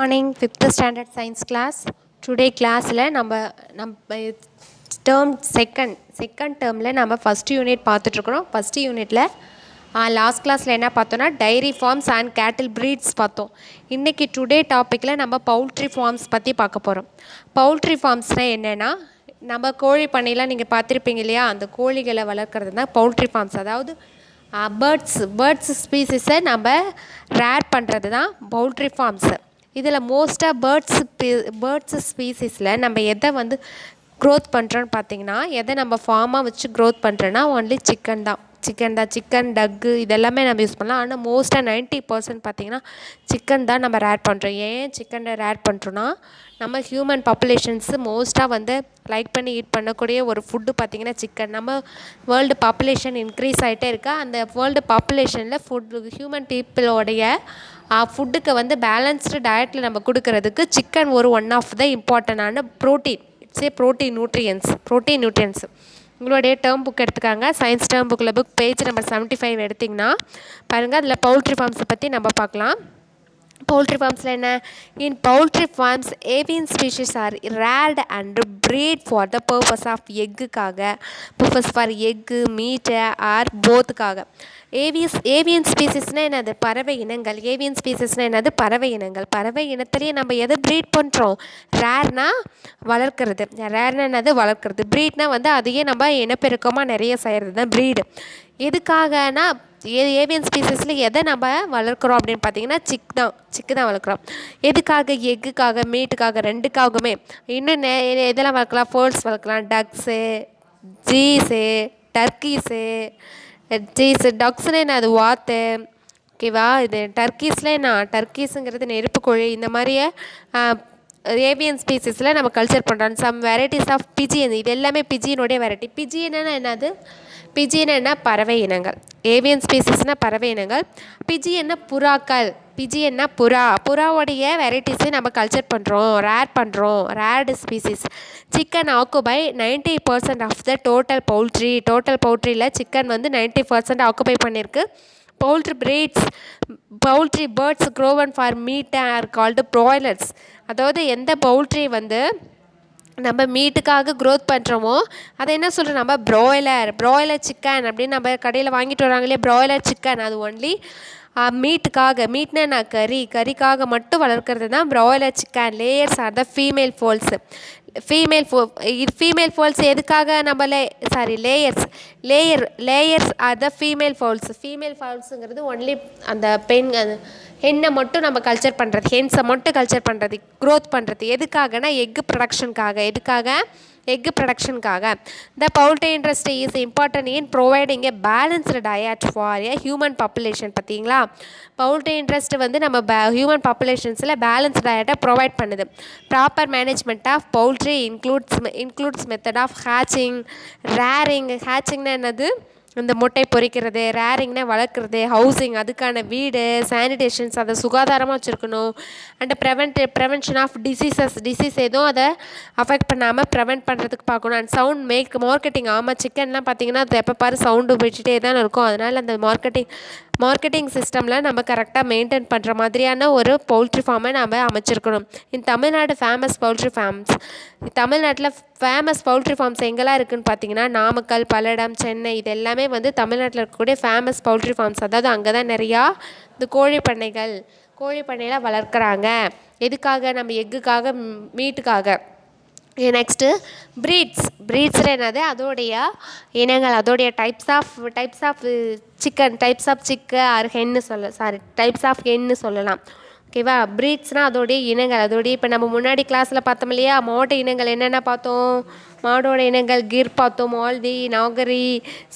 Morning, 5th standard science class. Today classல நம்ம term second டேர்மில் நம்ம ஃபஸ்ட் யூனிட் பார்த்துட்ருக்குறோம். ஃபஸ்ட் யூனிட்டில் லாஸ்ட் கிளாஸில் என்ன பார்த்தோன்னா டைரி ஃபார்ம்ஸ் அண்ட் கேட்டில் ப்ரீட்ஸ் பார்த்தோம். இன்றைக்கி டுடே டாப்பிக்கில் நம்ம பவுல்ட்ரி ஃபார்ம்ஸ் பற்றி பார்க்க போகிறோம். பவுல்ட்ரி ஃபார்ம்ஸ்னால் என்னென்னா, நம்ம கோழி பண்ணையெலாம் நீங்கள் பார்த்துருப்பீங்க இல்லையா, அந்த கோழிகளை வளர்க்குறது தான் பவுல்ட்ரி ஃபார்ம்ஸ். அதாவது பேர்ட்ஸ் ஸ்பீசிஸை நம்ம ரேர் பண்ணுறது தான் பவுல்ட்ரி ஃபார்ம்ஸு. இதில் மோஸ்ட்டாக பேர்ட்ஸ் ஸ்பீசிஸில் நம்ம எதை வந்து க்ரோத் பண்ணுறோன்னு பார்த்தீங்கன்னா, எதை நம்ம ஃபார்மாக வச்சு க்ரோத் பண்ணுறோன்னா ஒன்லி சிக்கன் டக்கு இதெல்லாமே நம்ம யூஸ் பண்ணலாம். ஆனால் மோஸ்ட்டாக 90% பார்த்திங்கன்னா சிக்கன் தான் நம்ம ரேர் பண்ணுறோம். ஏன் சிக்கனை ரேர் பண்ணுறோன்னா, நம்ம ஹியூமன் பாப்புலேஷன்ஸு மோஸ்ட்டாக வந்து லைக் பண்ணி ஈட் பண்ணக்கூடிய ஒரு ஃபுட்டு பார்த்திங்கன்னா சிக்கன். நம்ம வேர்ல்டு பாப்புலேஷன் இன்க்ரீஸ் ஆகிட்டே இருக்கா. அந்த வேர்ல்டு பாப்புலேஷனில் ஹியூமன் பீப்புளோடைய ஃபுட்டுக்கு வந்து பேலன்ஸ்டு டயட்டில் நம்ம கொடுக்கறதுக்கு சிக்கன் ஒரு ஒன் ஆஃப் த இம்பார்ட்டண்டான protein. It's A protein nutrients. உங்களுடைய டேர்ம் புக் எடுத்துக்காங்க. சயின்ஸ் டேர்ம் புக்கில் புக் பேஜ் நம்பர் 75 எடுத்திங்கன்னா பாருங்கள், அதில் பவுல்ட்ரி ஃபார்ம்ஸை பற்றி நம்ம பார்க்கலாம். பவுல்ட்ரி ஃபார்ம்ஸில் என்ன? In poultry farms avian species are reared and bred for the purpose of egg meat or போத்துக்காக. ஏவியன் ஸ்பீசிஸ்னால் என்னது? பறவை இனங்கள். ஏவியன் ஸ்பீசிஸ்னால் என்னது? பறவை இனங்கள். பறவை இனத்துலேயே நம்ம எதை ப்ரீட் பண்ணுறோம்? ரேர்னா வளர்க்குறது. ரேர்னா என்னது? வளர்க்குறது. ப்ரீட்னா வந்து அதையே நம்ம இனப்பெருக்கமாக நிறைய செய்கிறது தான் ப்ரீடு. எதுக்காகனா, ஏவியன் ஸ்பீசிஸில் எதை நம்ம வளர்க்குறோம் அப்படின்னு பார்த்தீங்கன்னா சிக்கு தான் வளர்க்குறோம். எதுக்காக? எக்குக்காக, மீட்டுக்காக, ரெண்டுக்காகவுமே. இன்னும் எதெல்லாம் வளர்க்கலாம்? ஃபோல்ஸ் வளர்க்கலாம், டக்ஸு, டர்க்கீஸு. டக்ஸ்னு என்ன? அது வாத்து. ஓகேவா? இது டர்க்கீஸுங்கிறது நெருப்புக்கோழி. இந்த மாதிரியே ஏவியன் ஸ்பீசிஸில் நம்ம கல்ச்சர் பண்ணுறோம். Some varieties of pigeon. இது எல்லாமே பிஜியனுடைய வெரைட்டி. பிஜியன்னா என்னது? பிஜியன்னா பறவை இனங்கள். ஏவியன் ஸ்பீசிஸ்னால் பறவை இனங்கள். பிஜியன்னா புறாக்கள். பிஜியன்னா புறாவுடைய வெரைட்டிஸை நம்ம கல்ச்சர் பண்ணுறோம், reared species. Chicken occupy 90% of the total பவுல்ட்ரியில் சிக்கன் வந்து 90% ஆக்குபை பண்ணியிருக்கு. Poultry birds grown for meat are called broilers. அதாவது எந்த பவுல்ட்ரி வந்து நம்ம மீட்டுக்காக க்ரோத் பண்ணுறோமோ அதை என்ன சொல்கிறோம்? நம்ம ப்ராய்லர் சிக்கன் அப்படின்னு நம்ம கடையில் வாங்கிட்டு வராங்க இல்லையா, ப்ராய்லர் சிக்கன். அது ஒன்லி மீட்னா நான் கறிக்காக மட்டும் வளர்க்குறது தான் broiler chicken. Layers are the female fowls எதுக்காக நம்ம லேயர்ஸ் ஆர் த ஃபீமேல் ஃபவுல்ஸுங்கிறது ஒன்லி அந்த ஹென்னை மட்டும் நம்ம கல்ச்சர் பண்ணுறது, ஹென்ஸை மட்டும் கல்ச்சர் பண்ணுறது, க்ரோத் பண்ணுறது. எதுக்காகனா எக்கு ப்ரொடக்ஷனுக்காக. The poultry industry is important in providing a balanced diet for a human population. பார்த்தீங்களா, பவுல்ட்ரி இண்டஸ்ட்ரி வந்து நம்ம ஹியூமன் பாப்புலேஷன்ஸில் பேலன்ஸ்டு டயட்டை ப்ரொவைட் பண்ணுது. Proper management of poultry includes method of ஹேச்சிங்னா என்னது? இந்த முட்டை பொரிக்கிறது. ரேரிங்னா வளர்க்குறது. ஹவுசிங், அதுக்கான வீடு. சானிடேஷன்ஸ், அதை சுகாதாரமாக வச்சுருக்கணும். அண்ட் ப்ரெவென்ஷன் ஆஃப் டிசீஸ் எதுவும் அதை அஃபெக்ட் பண்ணாமல் ப்ரிவென்ட் பண்ணுறதுக்கு பார்க்கணும். And sound marketing. ஆமாம், சிக்கன்லாம் பார்த்திங்கன்னா அது எப்போ பாரு சவுண்டு வச்சுட்டே தான் இருக்கும். அதனால் அந்த மார்க்கெட்டிங் சிஸ்டமில் நம்ம கரெக்டாக மெயின்டைன் பண்ணுற மாதிரியான ஒரு பவுல்ட்ரி ஃபார்மை நம்ம அமைச்சிருக்கணும். தமிழ்நாட்டில் ஃபேமஸ் பவுல்ட்ரி ஃபார்ம்ஸ் எங்கெல்லாம் இருக்குதுன்னு பார்த்தீங்கன்னா, நாமக்கல், பல்லடம், சென்னை, இது எல்லாமே வந்து தமிழ்நாட்டில் இருக்கக்கூடிய ஃபேமஸ் பவுல்ட்ரி ஃபார்ம்ஸ். அதாவது அங்கே தான் நிறையா இந்த கோழி பண்ணையில் வளர்க்குறாங்க. எதுக்காக? நம்ம எக்குக்காக, மீட்டுக்காக. நெக்ஸ்ட்டு ப்ரீட்ஸில் என்னது? அதோடைய இனங்கள், அதோடைய டைப்ஸ் ஆஃப் டைப்ஸ் ஆஃப் ஹென்னு சொல்லலாம். ஓகேவா? ப்ரீட்ஸ்னால் அதோடைய இனங்கள். இப்போ நம்ம முன்னாடி கிளாஸில் பார்த்தோம் இல்லையா, மாட்டு இனங்கள் என்னென்ன பார்த்தோம்? மாடோட இனங்கள் கிர் பார்த்தோம், மால்தி, நாகரி,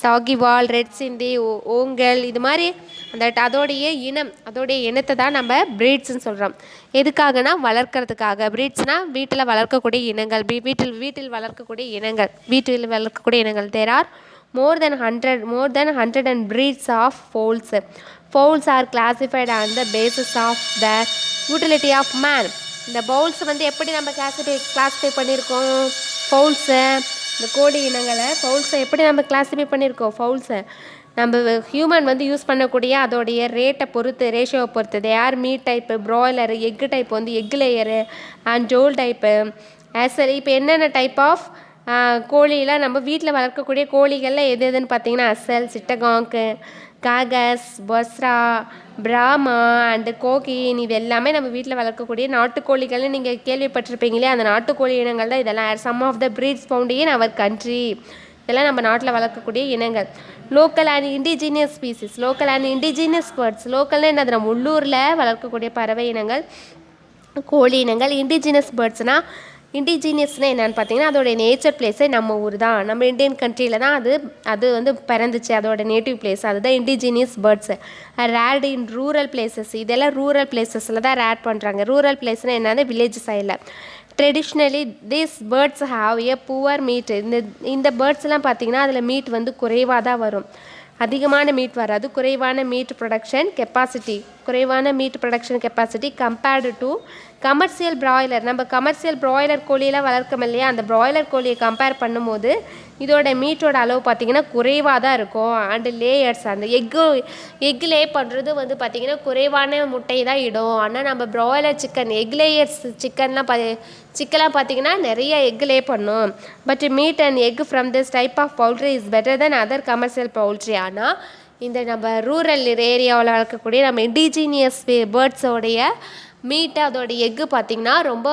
சாகிவால், ரெட் சிந்தி, ஓங்கல். இது மாதிரி அதோடைய இனத்தை தான் நம்ம ப்ரீட்ஸ்ன்னு சொல்கிறோம். எதுக்காகனா வளர்க்குறதுக்காக. ப்ரீட்ஸ்னால் வீட்டில் வளர்க்கக்கூடிய இனங்கள். வீட்டில் வளர்க்கக்கூடிய இனங்கள். There are more than 100 and breeds of fowls are classified on the basis of the utility of man. இந்த பவுல்ஸ் வந்து எப்படி நம்ம கிளாஸிஃபை பண்ணியிருக்கோம்? ஃபவுல்ஸை, இந்த கோழி இனங்களை ஃபவுல்ஸை எப்படி நம்ம கிளாஸிஃபை பண்ணியிருக்கோம்? நம்ம ஹியூமன் வந்து யூஸ் பண்ணக்கூடிய அதோடைய ரேட்டை பொறுத்து, ரேஷியோவை பொறுத்து. They are meet type, broiler, egg type வந்து எக் லேயரு அண்ட் ஜோல் டைப்பு. சரி, இப்போ என்னென்ன டைப் ஆஃப் கோழியெலாம் நம்ம வீட்டில் வளர்க்கக்கூடிய கோழிகளில் எது எதுன்னு பார்த்தீங்கன்னா அசல், சிட்டகாங்கு, காகஸ், பஸ்ரா, பிராமா அண்டு கோகின், இது எல்லாமே நம்ம வீட்டில் வளர்க்கக்கூடிய நாட்டுக்கோழிகள்னு நீங்கள் கேள்விப்பட்டிருப்பீங்களே, அந்த நாட்டுக்கோழி இனங்கள் தான் இதெல்லாம். Some of the breeds found in our country. இதெல்லாம் நம்ம நாட்டில் வளர்க்கக்கூடிய இனங்கள். Local and indigenous species. Local and indigenous birds. லோக்கல்னால் என்னது, நம்ம உள்ளூரில் வளர்க்கக்கூடிய பறவை இனங்கள், கோழி இனங்கள். இண்டிஜினியஸ் பேர்ட்ஸ்னால், இண்டிஜினியஸ்னால் என்னென்னு பார்த்தீங்கன்னா அதோடைய நேச்சர் பிளேஸே நம்ம ஊர் தான், நம்ம இந்தியன் கண்ட்ரியில் தான் அது வந்து பிறந்துச்சு, அதோட நேட்டிவ் பிளேஸ். அதுதான் indigenous birds. Reared in rural places. இதெல்லாம் ரூரல் பிளேசஸில் தான் ரேர் பண்ணுறாங்க. ரூரல் பிளேஸ்னால் என்னது, வில்லேஜ் சைடில். Traditionally these birds have a poor meat. இந்த பேர்ட்ஸ்லாம் பார்த்திங்கன்னா அதில் மீட் வந்து குறைவாக தான் வரும், அதிகமான மீட் வராது. குறைவான மீட் ப்ரொடக்ஷன் கெப்பாசிட்டி, குறைவான meet production capacity compared to commercial broiler. நம்ம கமர்ஷியல் ப்ராய்லர் கோழியெல்லாம் வளர்க்கோம் இல்லையா, அந்த ப்ராய்லர் கோழியை கம்பேர் பண்ணும்போது இதோட மீட்டோட அளவு பார்த்திங்கன்னா குறைவாக தான் இருக்கும். அண்டு லேயர்ஸ், அந்த எக் லே பண்ணுறது வந்து பார்த்திங்கன்னா குறைவான முட்டை தான் இடும். ஆனால் நம்ம ப்ராய்லர் சிக்கன், எக் லேயர்ஸ் சிக்கன்லாம் சிக்கன்லாம் பார்த்திங்கன்னா நிறைய எக் லே பண்ணும். But meat and egg from this type of poultry is better than other commercial poultry. ஆனால் இந்த நம்ம ரூரல் ஏரியாவில் வளர்க்கக்கூடிய நம்ம இண்டிஜினியஸ் பேர்ட்ஸோடைய மீட்டு, அதோடைய எக்கு பார்த்திங்கன்னா ரொம்ப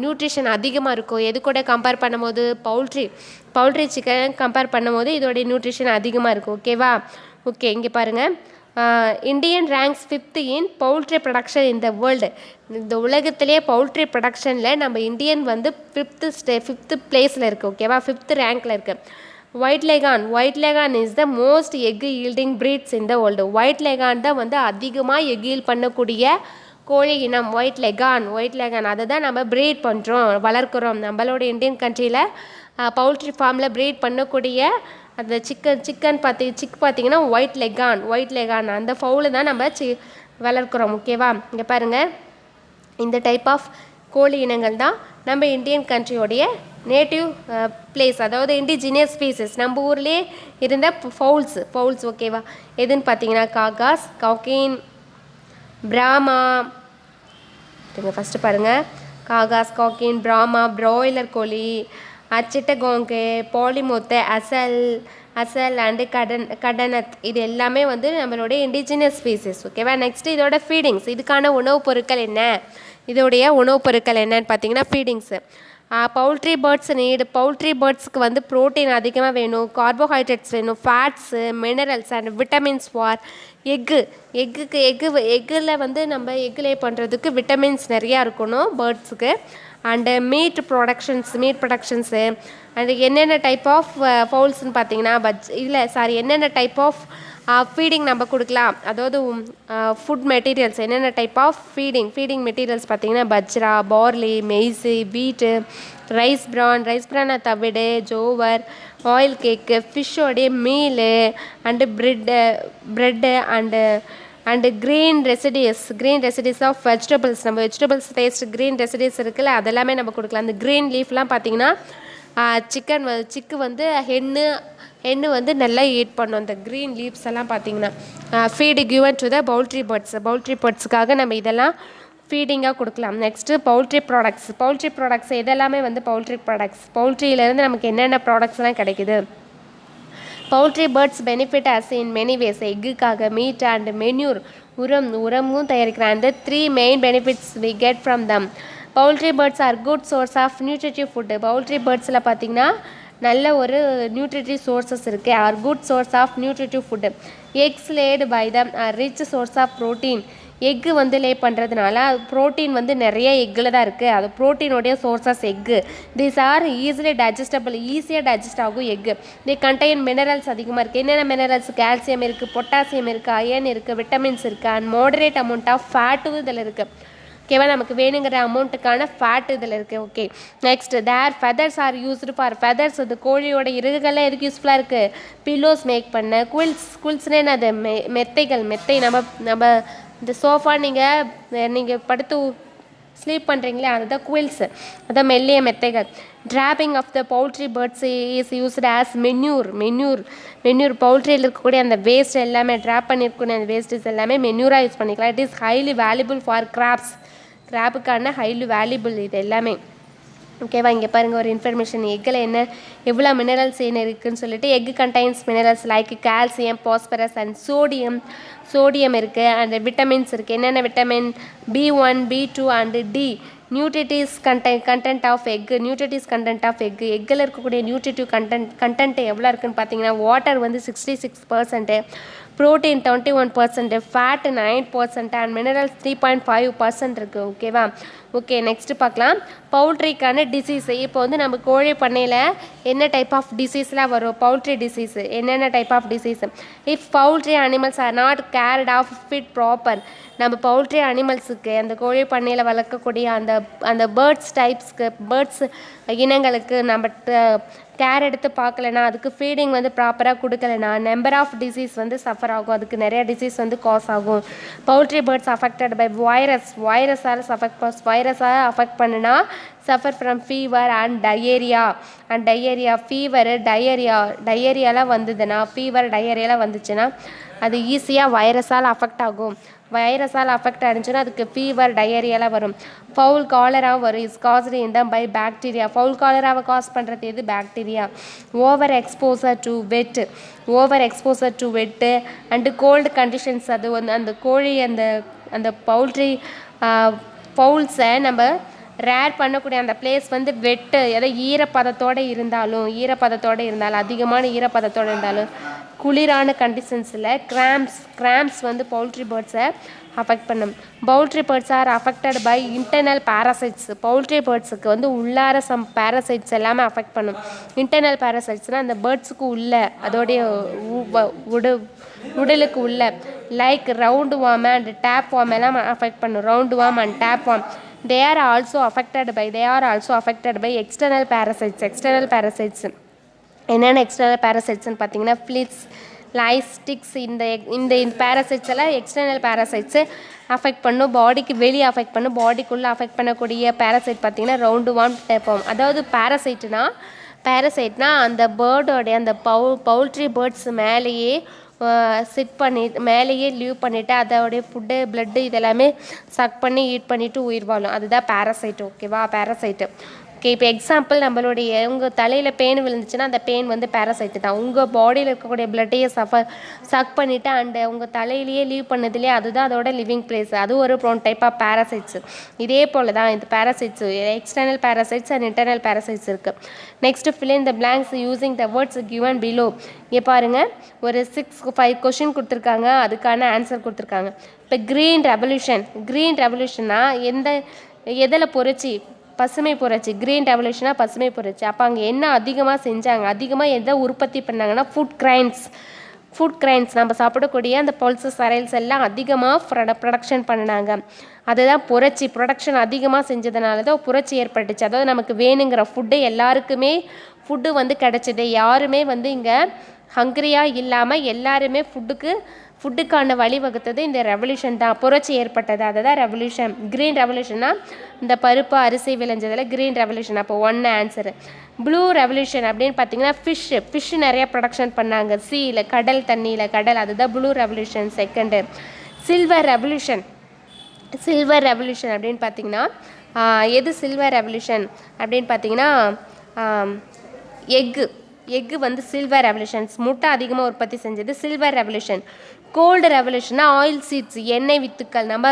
நியூட்ரிஷன் அதிகமாக இருக்கும். எது கூட கம்பேர் பண்ணும்போது பவுல்ட்ரி சிக்கன் கம்பேர் பண்ணும்போது இதோடைய நியூட்ரிஷன் அதிகமாக இருக்கும். ஓகேவா? ஓகே, இங்கே பாருங்கள். Indian ranks 5th in poultry production in the world. இந்த உலகத்திலே பவுல்ட்ரி ப்ரொடக்ஷனில் நம்ம இந்தியன் வந்து 5th பிளேஸில் இருக்குது. ஓகேவா? 5th ரேங்க்கில் இருக்குது. White leghorn is the most egg yielding breeds in the world. White leghorn தான் வந்து அதிகமாக எக் ஈல்ட் பண்ணக்கூடிய கோழி இனம். ஒயிட் லெகான் அதை தான் நம்ம ப்ரீட் பண்ணுறோம், வளர்க்குறோம். நம்மளோட இந்தியன் கண்ட்ரியில் பவுல்ட்ரி ஃபார்மில் ப்ரீட் பண்ணக்கூடிய அந்த சிக்கன் பார்த்திங்கன்னா ஒயிட் லெகான் அந்த ஃபவுலை தான் நம்ம வளர்க்குறோம். ஓகேவா? இங்கே பாருங்கள், இந்த டைப் ஆஃப் கோழி இனங்கள் தான் நம்ம இந்தியன் கண்ட்ரியோடைய நேட்டிவ் பிளேஸ், அதாவது இண்டிஜினியஸ் ஸ்பீசஸ். நம்ம ஊர்லேயே இருந்த ஃபவுல்ஸ். ஓகேவா? எதுன்னு பார்த்தீங்கன்னா காகாஸ், காக்கின், பிராமா. ஃபஸ்ட்டு பாருங்கள், காகாஸ், காக்கின், பிராமா, ப்ராய்லர் கோழி, சிட்டகாங்கு, பாலிமோத்து, அசல் அண்டு கடனத். இது எல்லாமே வந்து நம்மளுடைய இண்டிஜினியஸ் ஸ்பீசிஸ். ஓகேவா? நெக்ஸ்ட்டு இதோட ஃபீடிங்ஸ். இதுக்கான உணவுப் பொருட்கள் என்ன, இதோடைய உணவுப் பொருட்கள் என்னன்னு பார்த்தீங்கன்னா ஃபீடிங்ஸு. பவுல்ட்ரி பேர்ட்ஸுக்கு வந்து ப்ரோட்டீன் அதிகமாக வேணும், கார்போஹைட்ரேட்ஸ் வேணும், fats, minerals and vitamins for எக்கில் வந்து நம்ம எக் லே பண்ணுறதுக்கு விட்டமின்ஸ் நிறையா இருக்கணும் பேர்ட்ஸுக்கு. அண்டு மீட் ப்ரொடக்ஷன்ஸு அண்டு என்னென்ன டைப் ஆஃப் ஃபவுல்ஸ்ன்னு பார்த்தீங்கன்னா என்னென்ன டைப் ஆஃப் ஃபீடிங் நம்ம கொடுக்கலாம், அதாவது ஃபுட் மெட்டீரியல்ஸ், என்னென்ன டைப் ஆஃப் ஃபீடிங் மெட்டீரியல்ஸ் பார்த்தீங்கன்னா bajra, barley, maize, wheat, rice பிரானை தவிடு, ஜோவர், ஆயில் கேக்கு, ஃபிஷ்ஷோடைய meal and bread and green residues of vegetables. நம்ம வெஜிடபிள்ஸ் டேஸ்ட் க்ரீன் ரெசிடியூஸ் இருக்குல்ல, அதெல்லாமே நம்ம கொடுக்கலாம். அந்த க்ரீன் லீஃப்லாம் பார்த்திங்கன்னா சிக்கு வந்து ஹென்னு வந்து நல்லா ஈட் பண்ணும். அந்த க்ரீன் லீவ்ஸ் எல்லாம் பார்த்திங்கன்னா feed given to the poultry பேர்ட்ஸுக்காக நம்ம இதெல்லாம் ஃபீடிங்காக கொடுக்கலாம். நெக்ஸ்ட்டு பவுல்ட்ரி ப்ராடக்ட்ஸ் இதெல்லாமே வந்து பவுல்ட்ரியிலேருந்து நமக்கு என்னென்ன ப்ராடக்ட்ஸ்லாம் கிடைக்குது. Poultry birds benefit us in many ways. எக்குக்காக மீட் அண்ட் மென்யூர், உரமும் தயாரிக்கிறாங்க. அந்த 3 main benefits we get from them. Poultry birds are good source of nutritive food. Poultry பேர்ட்ஸில் பார்த்திங்கன்னா நல்ல ஒரு நியூட்ரிட்டிவ் சோர்ஸஸ் இருக்குது. Are good source of nutritive food. Eggs laid by them are rich source of protein. Egg வந்து lay பண்ணுறதுனால protein வந்து நிறைய எக்கில் தான் இருக்குது, அது ப்ரோட்டீனோடைய சோர்ஸஸ் எக்கு. தீஸ் ஆர் ஈஸியாக டைஜஸ்ட் ஆகும் எக்கு. தி கண்டெயின் மினரல்ஸ் அதிகமாக இருக்குது. என்னென்ன மினரல்ஸ்? கால்சியம் இருக்குது, பொட்டாசியம் இருக்குது, அயன் இருக்குது, விட்டமின்ஸ் இருக்குது அண்ட் மாடரேட் அமௌண்ட் ஆஃப் ஃபேட்டும் இதில் இருக்குது. ஓகேவா? நமக்கு வேணுங்கிற அமௌண்ட்டுக்கான ஃபேட் இதில் இருக்குது. Okay, next their feathers are used for feathers. அது கோழியோட இறகுகள்லாம் எதுக்கு யூஸ்ஃபுல்லாக இருக்குது? பில்லோஸ் மேக் பண்ண. குயில்ஸ்னே அது மெத்தை நம்ம இந்த சோஃபா நீங்கள் படுத்து ஸ்லீப் பண்ணுறீங்களே அதுதான் குவில்ஸ், அதான் மெல்லிய மெத்தைகள். Dropping of the poultry birds is used as manure பவுல்ட்ரியில் இருக்கக்கூடிய அந்த வேஸ்ட் எல்லாமே ட்ராப் பண்ணியிருக்கக்கூடிய அந்த வேஸ்டஸ் எல்லாமே மென்யூராக யூஸ் பண்ணிக்கலாம். It is highly valuable for கிராப்புக்கான ஹைலி வேல்யூபிள் இது எல்லாமே. ஓகேவா, இங்கே பாருங்கள் ஒரு இன்ஃபர்மேஷன், எக்கில் என்ன எவ்வளோ மினரல்ஸ் என்ன இருக்குதுன்னு சொல்லிட்டு. Egg contains minerals like calcium, phosphorus and sodium இருக்குது. அண்ட் விட்டமின்ஸ் இருக்குது. என்னென்ன vitamin? B1, B2 and D. Nutritives content of egg, எக்கில் இருக்கக்கூடிய நியூட்ரிட்டிவ் கண்டென்ட் எவ்வளோ இருக்குதுன்னு பார்த்தீங்கன்னா, வாட்டர் வந்து 66%, ப்ரோட்டீன் 21%, ஃபேட் 9% அண்ட் மினரல்ஸ் 3.5% இருக்குது. ஓகேவா, ஓகே நெக்ஸ்ட்டு பார்க்கலாம். பவுல்ட்ரிக்கான டிசீஸ். இப்போ வந்து நம்ம கோழி பண்ணையில் என்ன டைப் ஆஃப் டிசீஸ்லாம் வரும்? Poultry disease. என்னென்ன type of disease? If poultry animals are not cared of fit proper. நம்ம பவுல்ட்ரி அனிமல்ஸுக்கு அந்த கோழி பண்ணையில் வளர்க்கக்கூடிய அந்த பேர்ட்ஸ் இனங்களுக்கு நம்ம கேர் எடுத்து பார்க்கலனா, அதுக்கு ஃபீடிங் வந்து ப்ராப்பராக கொடுக்கலனா நம்பர் ஆஃப் டிசீஸ் வந்து சஃபர் ஆகும். அதுக்கு நிறைய டிசீஸ் வந்து காஸ் ஆகும். பவுல்ட்ரி பேர்ட்ஸ் அஃபெக்டட் பை வைரஸால் அஃபெக்ட் பண்ணுனா suffer from fever and diarrhoea. டயேரியாலாம் வந்துச்சுன்னா அது ஈஸியாக வைரஸால் அஃபெக்ட் ஆகும். வைரஸால் அஃபெக்ட் ஆகிடுச்சுன்னா அதுக்கு ஃபீவர், டயேரியாலாம் வரும். ஃபவுல் காலராகவும் வரும். Is caused in by bacteria. Fowl காலராவை காஸ் பண்ணுறது எது? Bacteria. Over exposure to wet and cold conditions. அது வந்து அந்த கோழி அந்த பவுல்ட்ரி ஃபவுல்ஸை நம்ம ரேர் பண்ணக்கூடிய அந்த பிளேஸ் வந்து வெட்டு, ஏதாவது ஈரப்பதத்தோடு இருந்தாலும் அதிகமான ஈரப்பதத்தோடு இருந்தாலும் குளிரான கண்டிஷன்ஸில் கிராம்ஸ் வந்து பவுல்ட்ரி பேர்ட்ஸை அஃபெக்ட் பண்ணும். Poultry birds are affected by internal parasites. Poultry பேர்ட்ஸுக்கு வந்து உள்ளார சம் பேரசைட்ஸ் எல்லாமே அஃபெக்ட் பண்ணும். இன்டர்னல் பேரசைட்ஸ்னால் அந்த பேர்ட்ஸுக்கு உள்ள அதோடைய உடலுக்கு உள்ள like roundworm and tapeworm எல்லாம் அஃபெக்ட் பண்ணும். Roundworm and tapeworm they are also affected by external parasites. என்னென்ன எக்ஸ்டர்னல் பேரசைட்ஸ்ன்னு பார்த்தீங்கன்னா, ஃப்ளிட்ஸ், லைஸ், ஸ்டிக்ஸ். இந்த பேரசைட்ஸ் எல்லாம் எக்ஸ்டர்னல் பேரசைட்ஸு அஃபெக்ட் பண்ணும். பாடிக்கு வெளியே அஃபெக்ட் பண்ணும். பாடிக்குள்ளே அஃபெக்ட் பண்ணக்கூடிய பேரசைட் பார்த்தீங்கன்னா ரவுண்டு வார்ம் டேப்பாம். அதாவது பேரசைட்னா அந்த பேர்டோடைய அந்த பவுல்ட்ரி பேர்ட்ஸ் மேலேயே மேலேயே லீவ் பண்ணிவிட்டு அதோடைய ஃபுட்டு, பிளட்டு இதெல்லாமே சக் பண்ணி ஈட் பண்ணிவிட்டு உயிர் வாழும். அதுதான் பேரசைட்டு. ஓகேவா, பேரசைட்டு. ஓகே, இப்போ எக்ஸாம்பிள் நம்மளுடைய உங்கள் தலையில் பெயின் விழுந்துச்சுன்னா அந்த பெயின் வந்து பேரசைட்டு தான். உங்கள் பாடியில் இருக்கக்கூடிய பிளட்டையே சக் பண்ணிவிட்டு அண்டு உங்கள் தலையிலேயே லீவ் பண்ணதுலேயே அதுதான் அதோட லிவிங் பிளேஸ். அது ஒரு டைப் ஆஃப் பேரசைட்ஸ். இதே போல் தான் இந்த parasites external parasites and internal parasites இருக்குது. Next fill in the blanks using the words given below. இங்கே பாருங்கள், ஒரு 5 கொஷின் கொடுத்துருக்காங்க, அதுக்கான ஆன்சர் கொடுத்துருக்காங்க. இப்போ க்ரீன் ரெவல்யூஷன்னா எதில் புரட்சி? பசுமை புரட்சி. க்ரீன் ரெவல்யூஷனாக பசுமை புரட்சி. அப்போ அங்கே என்ன அதிகமாக செஞ்சாங்க? அதிகமாக எதை உற்பத்தி பண்ணாங்கன்னா ஃபுட் கிரைன்ஸ் நம்ம சாப்பிடக்கூடிய அந்த பல்சஸ் சரைல்ஸ் எல்லாம் அதிகமாக ப்ரொடக்ஷன் பண்ணினாங்க. அதுதான் புரட்சி. ப்ரொடக்ஷன் அதிகமாக செஞ்சதுனால தான் புரட்சி ஏற்பட்டுச்சு. அதாவது நமக்கு வேணுங்கிற ஃபுட்டு எல்லாருக்குமே ஃபுட்டு வந்து கிடச்சிது. யாருமே வந்து இங்கே ஹங்க்ரியாக இல்லாமல் எல்லாருமே ஃபுட்டுக்கான வழிவகுத்தது இந்த ரெவல்யூஷன் தான். புரட்சி ஏற்பட்டது, அதுதான் ரெவல்யூஷன். க்ரீன் ரெவல்யூஷன்னா இந்த பருப்பு அரிசி விளைஞ்சதில் க்ரீன் ரெவல்யூஷன். அப்போ 1 ஆன்சரு. ப்ளூ ரெவல்யூஷன் அப்படின்னு பார்த்தீங்கன்னா ஃபிஷ் நிறைய ப்ரொடக்ஷன் பண்ணாங்க. கடல், அதுதான் blue revolution. Second. Silver revolution அப்படின்னு பார்த்தீங்கன்னா எது சில்வர் ரெவல்யூஷன் அப்படின்னு பார்த்தீங்கன்னா எக்கு வந்து சில்வர் ரெவல்யூஷன்ஸ். முட்டை அதிகமாக உற்பத்தி செஞ்சது சில்வர் ரெவல்யூஷன். கோல்டு ரெவல்யூஷன்னா ஆயில் சீட்ஸ், எண்ணெய் வித்துக்கள். நம்ம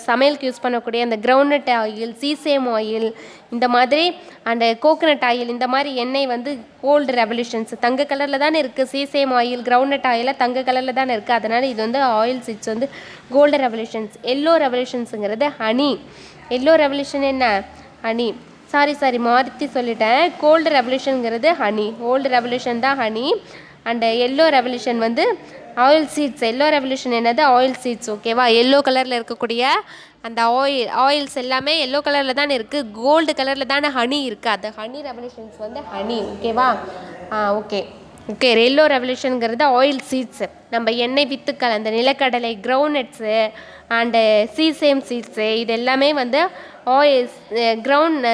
சமையலுக்கு யூஸ் பண்ணக்கூடிய அந்த கிரவுண்ட்நட் ஆயில், சீசேம் ஆயில், இந்த மாதிரி அந்த கோகனட் ஆயில், இந்த மாதிரி எண்ணெய் வந்து கோல்டு ரெவல்யூஷன்ஸ். தங்க கலரில் தானே இருக்குது. சீசேம் ஆயில், கிரவுண்ட்நட் ஆயிலாக தங்க கலரில் தானே இருக்குது. அதனால் இது வந்து ஆயில் சீட்ஸ் வந்து கோல்டு ரெவல்யூஷன்ஸ். எல்லோ ரெவல்யூஷன்ஸுங்கிறது ஹனி. எல்லோ ரெவல்யூஷன் என்ன? ஹனி. சாரி மாற்றி சொல்லிட்டேன். கோல்டு ரெவல்யூஷனுங்கிறது ஹனி. ஓல்டு ரெவல்யூஷன் தான் ஹனி. அண்டு எல்லோ ரெவல்யூஷன் வந்து ஆயில் சீட்ஸ். எல்லோ ரெவல்யூஷன் என்னது? Oil seeds. ஓகேவா, எல்லோ கலரில் இருக்கக்கூடிய அந்த ஆயில்ஸ் எல்லாமே எல்லோ கலரில் தானே இருக்குது. கோல்டு கலரில் தானே ஹனி இருக்குது. அந்த ஹனி ரெவல்யூஷன்ஸ் வந்து ஹனி. ஓகேவா, ஓகே. ஓகே, எல்லோ ரெவல்யூஷனுங்கிறது ஆயில் சீட்ஸு, நம்ம எண்ணெய் வித்துக்கள், அந்த நிலக்கடலை, கிரவுண்ட்நட்ஸு அண்டு சீசேம் சீட்ஸு, இது எல்லாமே வந்து ஆயில் கிரவுண்ட்,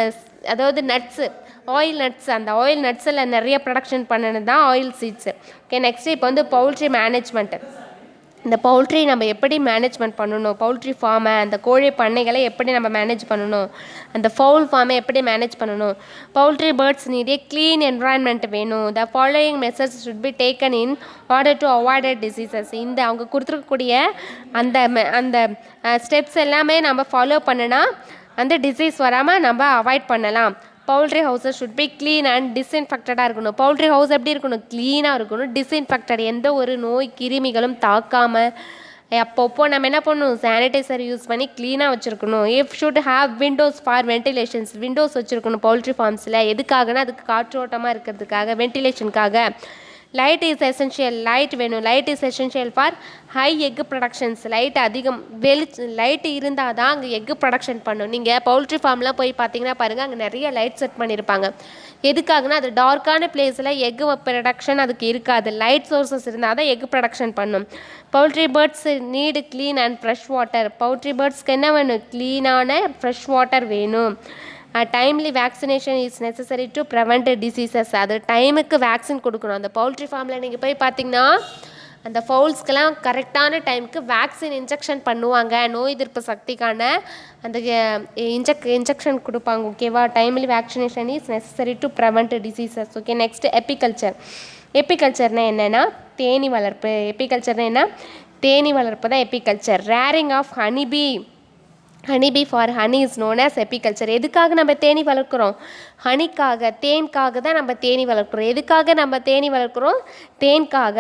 அதாவது நட்ஸு, ஆயில் நட்ஸ். அந்த ஆயில் நட்ஸில் நிறைய ப்ரொடக்ஷன் பண்ணது தான் ஆயில் சீட்ஸு. ஓகே, நெக்ஸ்ட்டு இப்போ வந்து பவுல்ட்ரி மேனேஜ்மெண்ட்டு. இந்த பவுல்ட்ரி நம்ம எப்படி மேனேஜ்மெண்ட் பண்ணணும், பவுல்ட்ரி ஃபார்மை, அந்த கோழி பண்ணைகளை எப்படி நம்ம மேனேஜ் பண்ணணும், அந்த ஃபவுல் ஃபார்மை எப்படி மேனேஜ் பண்ணணும். பவுல்ட்ரி பேர்ட்ஸ் நீடே க்ளீன் என்வரான்மெண்ட் வேணும். The following measures should be taken in order to avoided diseases. இந்த அவங்க கொடுத்துருக்கக்கூடிய அந்த ஸ்டெப்ஸ் எல்லாமே நம்ம ஃபாலோ பண்ணினா அந்த டிசீஸ் வராமல் நம்ம அவாய்ட் பண்ணலாம். Poultry houses should be clean and டிஸ்இன்ஃபெக்டடாக இருக்கணும். பவுல்ட்ரி ஹவுஸ் எப்படி இருக்கணும், க்ளீனாக இருக்கணும், டிஸ்இன்ஃபெக்டட், எந்த ஒரு நோய் கிருமிகளும் தாக்காமல் அப்பப்போ நம்ம என்ன பண்ணணும், சானிடைசர் யூஸ் பண்ணி க்ளீனாக வச்சுருக்கணும். If should have windows for ventilations. Windows வச்சுருக்கணும் பவுல்ட்ரி ஃபார்ம்ஸில். எதுக்காகனா அதுக்கு காற்றோட்டமாக இருக்கிறதுக்காக, வென்டிலேஷனுக்காக. Light is essential. லைட் வேணும். Light is essential for high egg productions. Light அதிகம் லைட் இருந்தால் தான் அங்கே எக்கு ப்ரொடக்ஷன் பண்ணும். நீங்கள் பவுல்ட்ரி ஃபார்ம்லாம் போய் பார்த்தீங்கன்னா பாருங்கள், அங்கே நிறைய லைட் செட் பண்ணியிருப்பாங்க. எதுக்காகனா அது டார்க்கான பிளேஸில் எக்கு ப்ரொடக்ஷன் அதுக்கு இருக்காது. லைட் சோர்ஸஸ் இருந்தால் தான் எக்கு ப்ரொடக்ஷன் பண்ணும். Poultry birds need clean and fresh water. Poultry பேர்ட்ஸ்க்கு என்ன வேணும், க்ளீனான ஃப்ரெஷ் வாட்டர் வேணும். Timely vaccination is necessary to prevent diseases. அது டைமுக்கு வேக்சின் கொடுக்கணும். அந்த பவுல்ட்ரி ஃபார்மில் நீங்கள் போய் பார்த்தீங்கன்னா அந்த ஃபவுல்ஸ்க்கெல்லாம் கரெக்டான டைமுக்கு வேக்சின் இன்ஜெக்ஷன் பண்ணுவாங்க. நோய் எதிர்ப்பு சக்திக்கான அந்த இன்ஜெக்ஷன் கொடுப்பாங்க. ஓகேவா, timely vaccination is necessary to prevent diseases. Okay, next apiculture. எப்பிகல்ச்சர்னால் என்னென்னா தேனீ வளர்ப்பு. எப்பிகல்ச்சர்னால் என்ன, தேனீ வளர்ப்பு தான் apiculture. Rearing of honeybee. Honeybee for honey is known as apiculture. எதுக்காக நம்ம தேனீ வளர்க்குறோம், ஹனிக்காக, தேன்காக தான் நம்ம தேனீ வளர்க்குறோம். எதுக்காக நம்ம தேனீ வளர்க்குறோம், தேன்காக.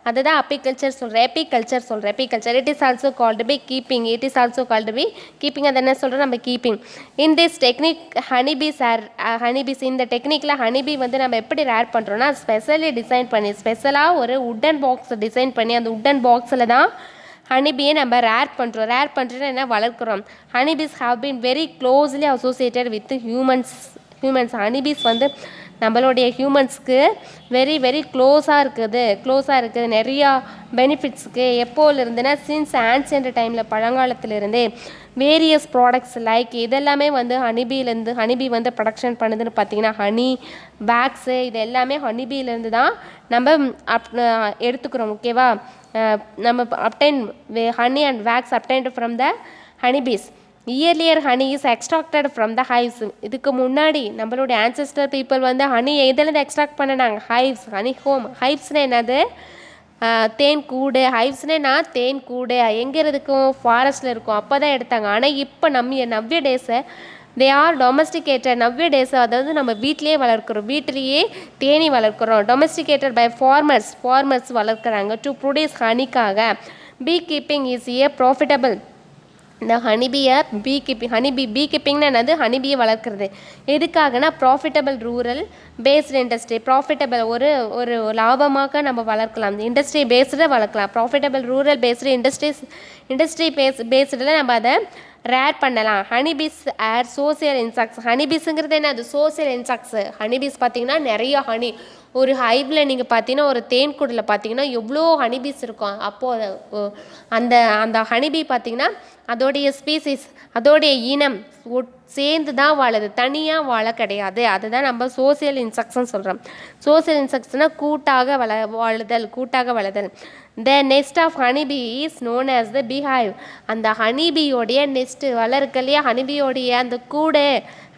அதுதான் அப்பிகல்ச்சர் சொல்கிறேன், எப்பிகல்ச்சர் சொல்கிறேன். Apiculture it is also called bee keeping. It is also called bee keeping. அது என்ன சொல்கிறோம், நம்ம keeping. In this technique honeybees are honeybees. இந்த டெக்னிக்கில் ஹனிபி வந்து நம்ம எப்படி ரேர் பண்ணுறோன்னா, ஸ்பெஷலி டிசைன் பண்ணி, ஸ்பெஷலாக ஒரு உட்டன் பாக்ஸ் டிசைன் பண்ணி, அந்த உட்டன் பாக்ஸில் தான் ஹனிபியை நம்ம ரேர் பண்ணுறோம். ரேர் பண்ணுறோன்னா என்ன, வளர்க்குறோம். Honeybees have been very closely associated with humans. Honeybees வந்து நம்மளுடைய ஹியூமன்ஸ்க்கு வெரி வெரி க்ளோஸாக இருக்குது. நிறையா பெனிஃபிட்ஸுக்கு எப்போலேருந்துன்னா, சின்ஸ் ஆன்சியன்ட் டைமில், பழங்காலத்திலிருந்தே வேரியஸ் ப்ராடக்ட்ஸ் லைக் இதெல்லாமே வந்து ஹனிபி வந்து ப்ரொடக்ஷன் பண்ணுதுன்னு பார்த்தீங்கன்னா, ஹனி, வேக்ஸு, இது எல்லாமே ஹனிபியிலேருந்து தான் நம்ம எடுத்துக்கிறோம். ஓகேவா, நம்ம obtained honey and wax obtained from the honeybees. Earlier honey is extracted from the hives. இதுக்கு முன்னாடி நம்மளுடைய ஆன்செஸ்டர் பீப்புள் வந்து ஹனி எதுலேருந்து எக்ஸ்ட்ராக்ட் பண்ணினாங்க, ஹைவ்ஸ், ஹனி ஹோம். ஹைவ்ஸ்னால் என்னது, தேன் கூடு. ஹைவ்ஸ்னா தேன் கூடு எங்கே இருக்கும், ஃபாரஸ்ட்டில் இருக்கும். அப்போ தான் எடுத்தாங்க. ஆனால் இப்போ நவ்ய டேஸை they are domesticated. Nowadays, அதாவது நம்ம வீட்லேயே வளர்க்குறோம், வீட்டிலேயே தேனி வளர்க்குறோம். டொமஸ்டிகேட்டட் பை ஃபார்மர்ஸ் வளர்க்குறாங்க டு ப்ரொடியூஸ் ஹனிக்காக. Beekeeping is a profitable. இந்த ஹனிபியை பீ கீப்பிங்னா என்னது, ஹனிபியை வளர்க்குறது. எதுக்காகனா profitable rural based industry. Profitable ஒரு லாபமாக நம்ம வளர்க்கலாம், இண்டஸ்ட்ரி பேஸ்டில் வளர்க்கலாம். ப்ராஃபிட்டபிள் ரூரல் பேஸ்டு இண்டஸ்ட்ரி பேஸ்டில் நம்ம அதை ரேர் பண்ணலாம். Honeybees are social insects. ஹனிபீஸுங்கிறது என்ன, அது சோசியல் இன்செக்ட்ஸு. ஹனிபீஸ் பார்த்திங்கன்னா நிறைய ஹனி, ஒரு ஹைவில் நீங்கள் பார்த்தீங்கன்னா, ஒரு தேன்கூடில் பார்த்தீங்கன்னா எவ்வளோ ஹனிபீஸ் இருக்கும். அப்போது அந்த ஹனிபீ பார்த்திங்கன்னா அதோடைய ஸ்பீசிஸ், அதோடைய இனம் சேர்ந்து தான் வாழுது, தனியாக வாழ கிடையாது. அதுதான் நம்ம சோசியல் இன்செக்ட்ஸ்ன்னு சொல்கிறோம். சோசியல் இன்செக்ட்ஸ்னால் கூட்டாக வளருதல். The nest of honeybee is known as the beehive. அந்த ஹனிபியோடைய நெஸ்ட்டு வளருக்கு இல்லையா, ஹனிபியோடைய அந்த கூடு,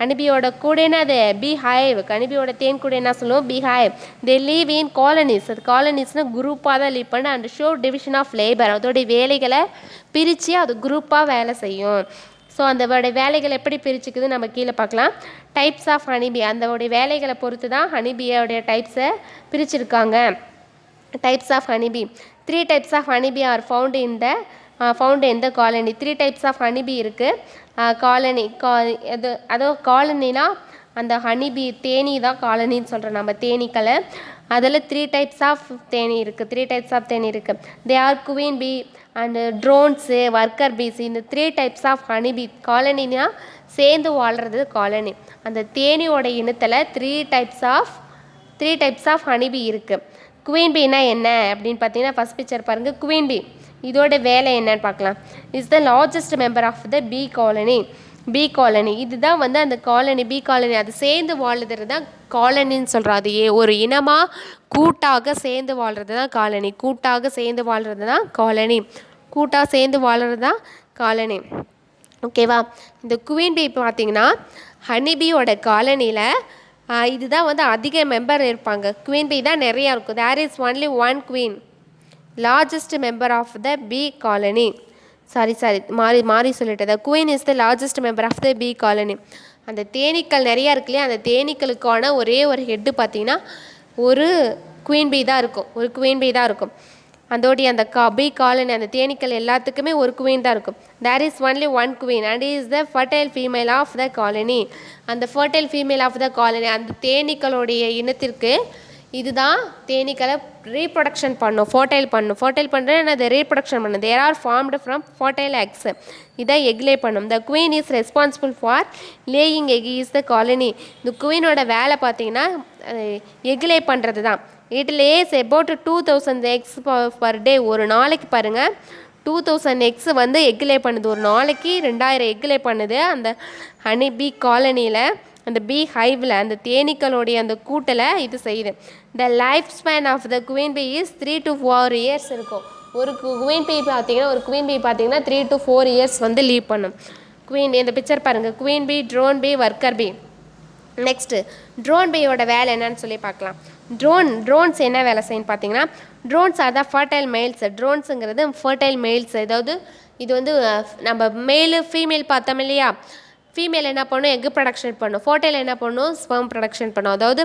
ஹனிபியோட கூடனா அது பீஹைவ். ஹனிபியோட தேன் கூடு என்ன சொல்லுவோம், beehive. They live in colonies. அது காலனிஸ்னால் குரூப்பாக தான் லீவ் பண்ண. And show division of labour. அதோடைய வேலைகளை பிரித்து அது குரூப்பாக வேலை செய்யும். ஸோ அதோடைய வேலைகள் எப்படி பிரிச்சுக்குது நம்ம கீழே பார்க்கலாம். Types of honeybee. அதோடைய வேலைகளை பொறுத்து தான் ஹனிபியோடைய டைப்ஸை பிரிச்சுருக்காங்க. Types of honeybee. 3 types of honeybee are found in the colony. 3 types of honeybee இருக்குது. காலனி அதோ காலனினா அந்த ஹனிபி தேனி தான் காலனின்னு சொல்கிறோம் நம்ம, தேனீக்களை. அதில் 3 types ஆஃப் தேனி இருக்குது. They are queen bee and drones, worker bees. இந்த 3 types ஆஃப் ஹனிபி. காலனினா சேர்ந்து வாழ்கிறது காலனி. அந்த தேனியோட இனத்தில் 3 types ஆஃப் ஹனிபி இருக்குது. குவீன் பீனா என்ன அப்படின்னு பார்த்தீங்கன்னா ஃபஸ்ட் பிக்சர் பாருங்கள். குவீன் பீ இதோட வேலை என்னன்னு பார்க்கலாம். Is the largest member of the bee colony. Bee colony இதுதான் வந்து அந்த காலனி, பீ காலனி அது சேர்ந்து வாழ்றது தான் காலனின்னு சொல்கிறோம். அது ஒரு இனமாக கூட்டாக சேர்ந்து வாழ்கிறது தான் காலனி. கூட்டாக சேர்ந்து வாழ்கிறது தான் காலனி. கூட்டாக சேர்ந்து வாழ்கிறது தான் காலனி. ஓகேவா? இந்த குவீன் பீ பார்த்தீங்கன்னா ஹனிபீயோட காலனியில் இதுதான் வந்து அதிக மெம்பர் இருப்பாங்க. குவீன் பீ தான் நிறையா இருக்கும். There is only one queen largest member of the bee colony. Sorry மாறி சொல்லிட்டேன். The queen is the largest member of the bee colony. அந்த தேனீக்கள் நிறையா இருக்கு இல்லையா, அந்த தேனீக்களுக்கான ஒரே ஒரு ஹெட்டு பார்த்தீங்கன்னா ஒரு குவீன் பீ தான் இருக்கும். ஒரு குவீன் பீ தான் இருக்கும். அதோடைய அந்த பீ காலனி அந்த தேனீக்கள் எல்லாத்துக்குமே ஒரு குவீன் தான் இருக்கும். There is only one queen and is the fertile female of the colony. அந்த fertile female of the colony அந்த தேனீக்களுடைய இனத்திற்கு இதுதான் தேனீக்களை ரீப்ரொடக்ஷன் பண்ணும், ஃபர்டைல் பண்ணும். ஃபர்டைல் பண்ணுறது அதை ரீப்ரொடக்ஷன் பண்ணும். There are formed from fertile eggs. இதை எக்லே பண்ணும். The queen is responsible for laying egg is the colony. இந்த குவீனோட வேலை பார்த்தீங்கன்னா எக்லே பண்ணுறது தான். It lays about 2000 eggs per டே. ஒரு நாளைக்கு பாருங்கள் 2000 எக்ஸ் வந்து எக்லே பண்ணுது. ஒரு நாளைக்கு 2000 எக்லே பண்ணுது அந்த ஹனி பீ காலனியில், அந்த பீ ஹைவில், அந்த தேனீக்களுடைய அந்த கூட்டில் இது செய்யுது. The life span of the queen bee is 3 to 4 years இருக்கும். ஒரு குவீன் பீ பார்த்தீங்கன்னா 3 to 4 இயர்ஸ் வந்து லீவ் பண்ணும். குவீன் இந்த பிக்சர் பாருங்கள். Queen bee, drone bee, worker bee. Next drone பீயோட வேலை என்னன்னு சொல்லி பார்க்கலாம். ட்ரோன்ஸ் என்ன வேலை செய்யணும்னு பார்த்தீங்கன்னா, drones are the fertile males. ட்ரோன்ஸுங்கிறது ஃபர்டைல் மேல்ஸ். அதாவது இது வந்து நம்ம மேலு ஃபீமேல் பார்த்தோம் இல்லையா, ஃபீமேல் என்ன பண்ணும், எக் ப்ரொடக்ஷன் பண்ணும். ஃபர்டைல் என்ன பண்ணும், ஸ்பெர்ம் ப்ரொடக்ஷன் பண்ணும். அதாவது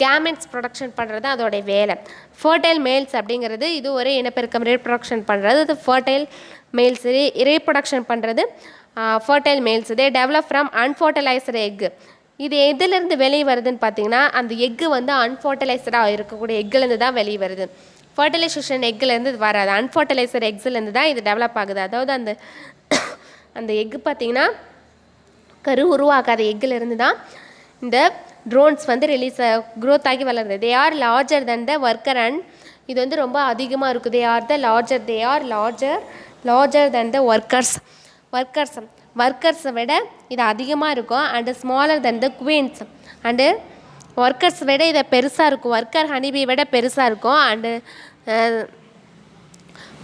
கேமெட்ஸ் ப்ரொடக்ஷன் பண்ணுறது அதோடைய வேலை. ஃபர்டைல் மேல்ஸ் அப்படிங்கிறது இது ஒரு இனப்பெருக்கம் ரீப்ரொடக்ஷன் பண்ணுறது. அது ஃபர்டைல் மேல்ஸ். ரீப்ரொடக்ஷன் பண்ணுறது fertile males. They develop from unfertilised egg. இது எதுலேருந்து வெளியே வருதுன்னு பார்த்தீங்கன்னா, அந்த எக்கு வந்து அன்ஃபர்டிலைஸ்டாக இருக்கக்கூடிய எக்குலேருந்து தான் வெளியே வருது. ஃபர்டிலைசேஷன் எக்குலேருந்து இது வராது. அன்ஃபர்டிலைசர் எக்ஸ்லேருந்து தான் இது டெவலப் ஆகுது. அதாவது அந்த எக்கு பார்த்தீங்கன்னா கரு உருவாக்காத எக்குலேருந்து தான் இந்த ட்ரோன்ஸ் வந்து க்ரோத் ஆகி வளருது. They are larger than the worker and இது வந்து ரொம்ப அதிகமாக இருக்குது. தே ஆர் லார்ஜர் தென் த ஒர்க்கர்ஸை விட இது அதிகமாக இருக்கும். And smaller than the queens. And workers விட இதை பெருசாக இருக்கும். ஒர்க்கர் ஹனிபீ விட பெருசாக இருக்கும். அண்டு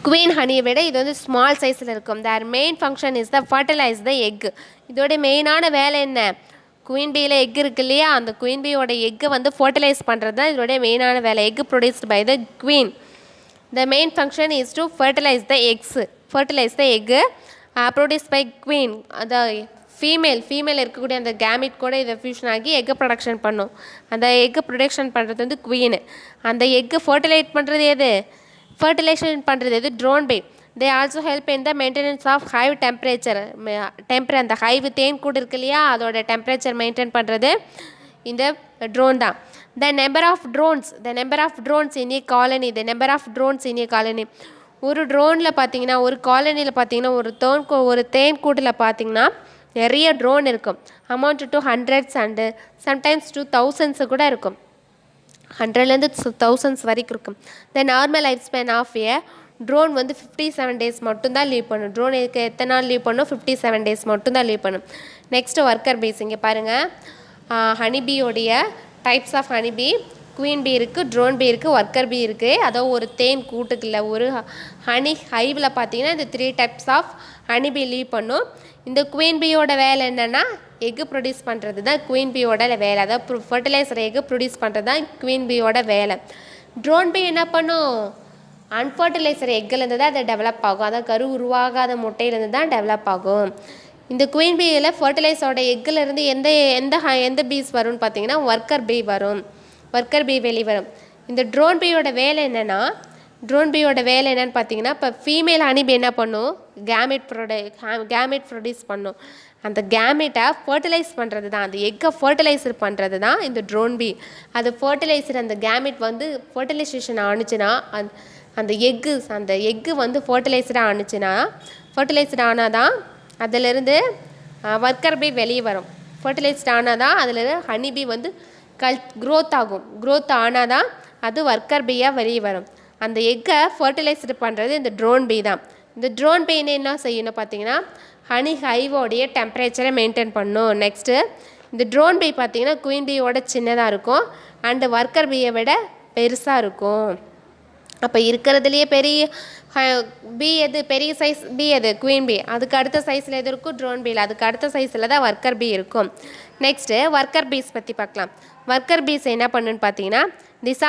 குவீன் ஹனியை விட இது வந்து ஸ்மால் சைஸில் இருக்கும். தேர் main function is the fertilise the egg. இதோடைய மெயினான வேலை என்ன, குவீன் பீயில் எக் இருக்கு இல்லையா, அந்த குவீன் பீயோட எக்கை வந்து ஃபர்டிலைஸ் பண்ணுறது தான் இதோடைய மெயினான வேலை. Egg produced by the queen. The main function is to fertilize the egg produce by queen. அந்த ஃபீமேல் இருக்கக்கூடிய அந்த கேமிட் கூட இதை ஃபியூஷன் ஆகி எக்கை ப்ரொடக்ஷன் பண்ணும். அந்த எக்கை ப்ரொடக்ஷன் பண்ணுறது வந்து குவீனு. அந்த எக்கு ஃபர்டிலைசேஷன் பண்ணுறது எது, drone bee. They also help in the maintenance of hive temperature. அந்த ஹைவ் தேன் கூடு இருக்கு இல்லையா, அதோட டெம்பரேச்சர் மெயின்டைன் பண்ணுறது இந்த ட்ரோன் தான். The number of drones in a colony. ஒரு ட்ரோனில் பார்த்தீங்கன்னா, ஒரு காலனியில் பார்த்தீங்கன்னா, ஒரு தேன் கூட்டில் பார்த்தீங்கன்னா நிறைய ட்ரோன் இருக்கும். Amount to hundreds and sometimes to thousands கூட இருக்கும். 100லேருந்து 1000s வரைக்கும் இருக்கும். The normal life span of a drone வந்து 57 days மட்டும்தான் லீவ் பண்ணும். ட்ரோன் எத்தனை நாள் லீவ் பண்ணும், 57 days மட்டும்தான் லீவ் பண்ணும். Next worker piece. இங்கே பாருங்கள், ஹனிபீயோடைய டைப்ஸ் ஆஃப் ஹனிபீ. குவீன் பீ இருக்குது, ட்ரோன் பீ இருக்குது, ஒர்க்கர் பீ இருக்குது. அதாவது ஒரு தேன் கூட்டுக்குள்ள ஒரு ஹனி ஹைவில் பார்த்தீங்கன்னா இந்த 3 types ஆஃப் ஹனிபீ லீவ் பண்ணும். இந்த குவீன் பீயோட வேலை என்னென்னா எக்கு ப்ரொடியூஸ் பண்ணுறது தான் குவீன் பீயோட வேலை. அதாவது ஃபர்டிலைசர் எக்கு ப்ரொடியூஸ் பண்ணுறது தான் குவீன் பீயோட வேலை. ட்ரோன் பீ என்ன பண்ணும், அன்ஃபர்டிலைசர் எக்குலேருந்து தான் அதை டெவலப் ஆகும். அதாவது கரு உருவாகாத முட்டையிலேருந்து தான் டெவலப் ஆகும். இந்த குவீன் பீயில் ஃபர்டிலைசரோட எக்குலேருந்து எந்த பீஸ் வரும்னு பார்த்தீங்கன்னா ஒர்க்கர் பீ வெளிவரும். இந்த ட்ரோன் பீயோட வேலை என்னென்னு பார்த்தீங்கன்னா, இப்போ ஃபீமேல் ஹனிபீ என்ன பண்ணும், கேமெட் ப்ரொடியூஸ் பண்ணும். அந்த கேமெட்டை ஃபர்டிலைஸ் பண்ணுறது தான், அந்த எக்கை ஃபர்டிலைசர் பண்ணுறது தான் இந்த ட்ரோன் பீ. அது ஃபர்டிலைசர் அந்த கேமெட் வந்து ஃபர்டிலைசேஷன் ஆணுச்சுன்னா அந்த எக்கு வந்து ஃபர்டிலைசர் ஆனால் தான் அதிலிருந்து ஒர்க்கர் பீ வெளியே வரும். ஃபர்டிலைஸ்ட் ஆனால் தான் அதில் ஹனிபீ வந்து க்ரோத் ஆகும். க்ரோத் ஆனால் தான் அது ஒர்க்கர் பீயாக வெளியே வரும். அந்த எக்கை ஃபர்டிலைஸ்டு பண்ணுறது இந்த ட்ரோன் பீ தான். இந்த ட்ரோன் பீன்னு என்ன செய்யணும் பார்த்தீங்கன்னா ஹனி ஹைவோடைய டெம்பரேச்சரை மெயின்டைன் பண்ணும். நெக்ஸ்ட்டு இந்த ட்ரோன் பீ பார்த்தீங்கன்னா குயின் பீயோட சின்னதாக இருக்கும் அண்டு ஒர்க்கர் பீயை விட பெருசாக இருக்கும். அப்போ இருக்கிறதுலையே பெரிய பி எது, பெரிய சைஸ் பி எது, குயின் பி. அதுக்கு அடுத்த சைஸில் எது இருக்கும், ட்ரோன் பீயில். அதுக்கு அடுத்த சைஸில் தான் ஒர்க்கர் பீ இருக்கும். நெக்ஸ்ட்டு ஒர்க்கர் பீஸ் பற்றி பார்க்கலாம். ஒர்க்கர் பீஸ் என்ன பண்ணுன்னு பார்த்தீங்கன்னா these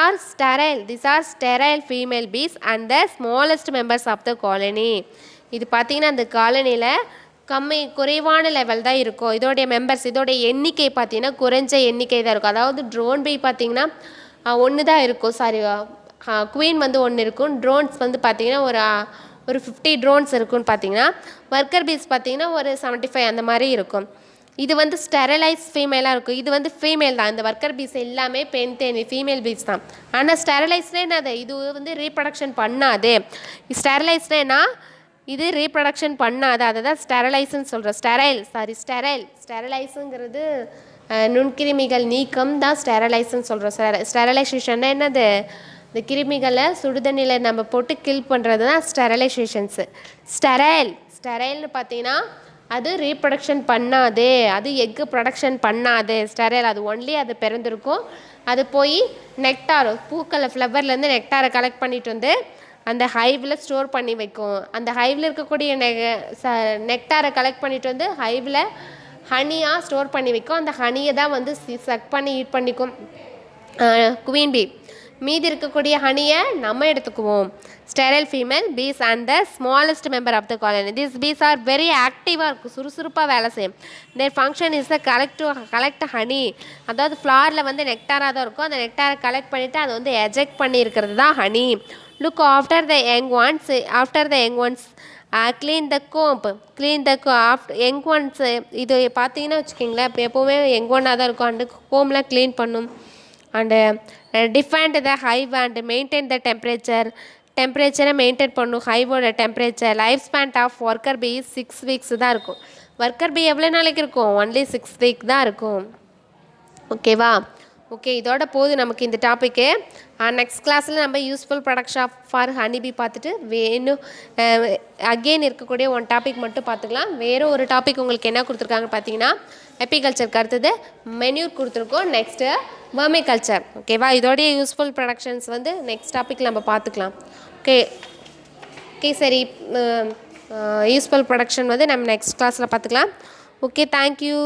are sterile female bees and the smallest members of the colony. இது பார்த்தீங்கன்னா அந்த காலனியில் குறைவான லெவல் தான் இருக்கும். இதோடைய மெம்பர்ஸ், இதோடைய எண்ணிக்கை பார்த்தீங்கன்னா குறைஞ்ச எண்ணிக்கை தான் இருக்கும். அதாவது ட்ரோன் பீ பார்த்தீங்கன்னா ஒன்று தான் இருக்கும். சாரி, குவீன் வந்து ஒன்று இருக்கும். ட்ரோன்ஸ் வந்து பார்த்தீங்கன்னா ஒரு 50 ட்ரோன்ஸ் இருக்குன்னு பார்த்தீங்கன்னா ஒர்க்கர் பீஸ் பார்த்தீங்கன்னா ஒரு 75 அந்த மாதிரி இருக்கும். இது வந்து ஸ்டெரலைஸ் ஃபீமேலாக இருக்கும். இது வந்து ஃபீமேல் தான். இந்த ஒர்க்கர் பீஸ் எல்லாமே பெண் தேனி ஃபீமேல் பீஸ் தான். ஆனால் ஸ்டெரலைஸ்னால் என்னது, இது வந்து ரீப்ரொடக்ஷன் பண்ணாது. ஸ்டெரலைஸ்னா இது ரீப்ரொடக்ஷன் பண்ணாது, அதை தான் ஸ்டெரலைஸ்ன்னு சொல்கிறோம். ஸ்டெரலைஸுங்கிறது நுண்கிருமிகள் நீக்கம் தான் ஸ்டெரலைஸ்ன்னு சொல்கிறோம். ஸ்டெரலைசேஷன்னா என்னது, இந்த கிருமிகளை சுடுதண்ணியில் நம்ம போட்டு கில் பண்ணுறது தான் ஸ்டெரலைசேஷன்ஸு. ஸ்டெரைல்னு பார்த்தீங்கன்னா அது ரீப்ரொடக்ஷன் பண்ணாது, அது எக்கு ப்ரொடக்ஷன் பண்ணாது. ஸ்டெரைல் அது ஒன்லி அது பிறந்திருக்கும். அது போய் நெக்டார், பூக்களை ஃப்ளவர்லேருந்து நெக்டாரை கலெக்ட் பண்ணிட்டு வந்து அந்த ஹைவில் ஸ்டோர் பண்ணி வைக்கும். அந்த ஹைவில் இருக்கக்கூடிய நெக்டாரை கலெக்ட் பண்ணிட்டு வந்து ஹைவில் ஹனியாக ஸ்டோர் பண்ணி வைக்கும். அந்த ஹனியை தான் வந்து சக் பண்ணி ஈட் பண்ணிக்கும் குவீன் பீ. மீதி இருக்கக்கூடிய ஹனியை நம்ம எடுத்துக்குவோம். Sterile female bees and the smallest member of the colony. This bees are very ஆக்டிவாக இருக்கும், சுறுசுறுப்பாக வேலை செய்யும். Their function is collect honey. அதாவது ஃப்ளாரில் வந்து நெக்டாராக தான் இருக்கும். அந்த நெக்டாரை கலெக்ட் பண்ணிவிட்டு அதை வந்து எஜெக்ட் பண்ணியிருக்கிறது தான் honey. Look after the young once clean the comb. Young once இது பார்த்தீங்கன்னா வச்சுக்கிங்களேன், இப்போ எப்போவுமே யங் ஒன்னாக தான் இருக்கும். அண்டு கோம்லாம் க்ளீன் பண்ணும். And defined the ஹைவ் and maintain the டெம்பரேச்சரை மெயின்டைன் பண்ணும் ஹைவோட temperature. Life span of worker B 6 weeks தான் இருக்கும். ஒர்க்கர் பீ எவ்வளோ நாளைக்கு இருக்கும், ஒன்லி 6 வீக் தான் இருக்கும். ஓகேவா? ஓகே, இதோட போது நமக்கு இந்த டாப்பிக்கு. நெக்ஸ்ட் கிளாஸில் நம்ம யூஸ்ஃபுல் ப்ரொடக்ஷன் ஃபார் ஹனி பீ பார்த்துட்டு இன்னும் அகெயின் இருக்கக்கூடிய ஒன் டாபிக் மட்டும் பார்த்துக்கலாம். வேறு ஒரு டாபிக் உங்களுக்கு என்ன கொடுத்துருக்காங்க பார்த்தீங்கன்னா எப்பிகல்ச்சருக்கு அடுத்தது மென்யூர் கொடுத்துருக்கோம். நெக்ஸ்ட்டு வெர்மிகல்ச்சர். ஓகேவா? இதோடைய யூஸ்ஃபுல் ப்ரொடக்ஷன்ஸ் வந்து நெக்ஸ்ட் டாபிக் நம்ம பார்த்துக்கலாம். ஓகே சரி, யூஸ்ஃபுல் ப்ரொடக்ஷன் வந்து நம்ம நெக்ஸ்ட் கிளாஸில் பார்த்துக்கலாம். Okay, thank you.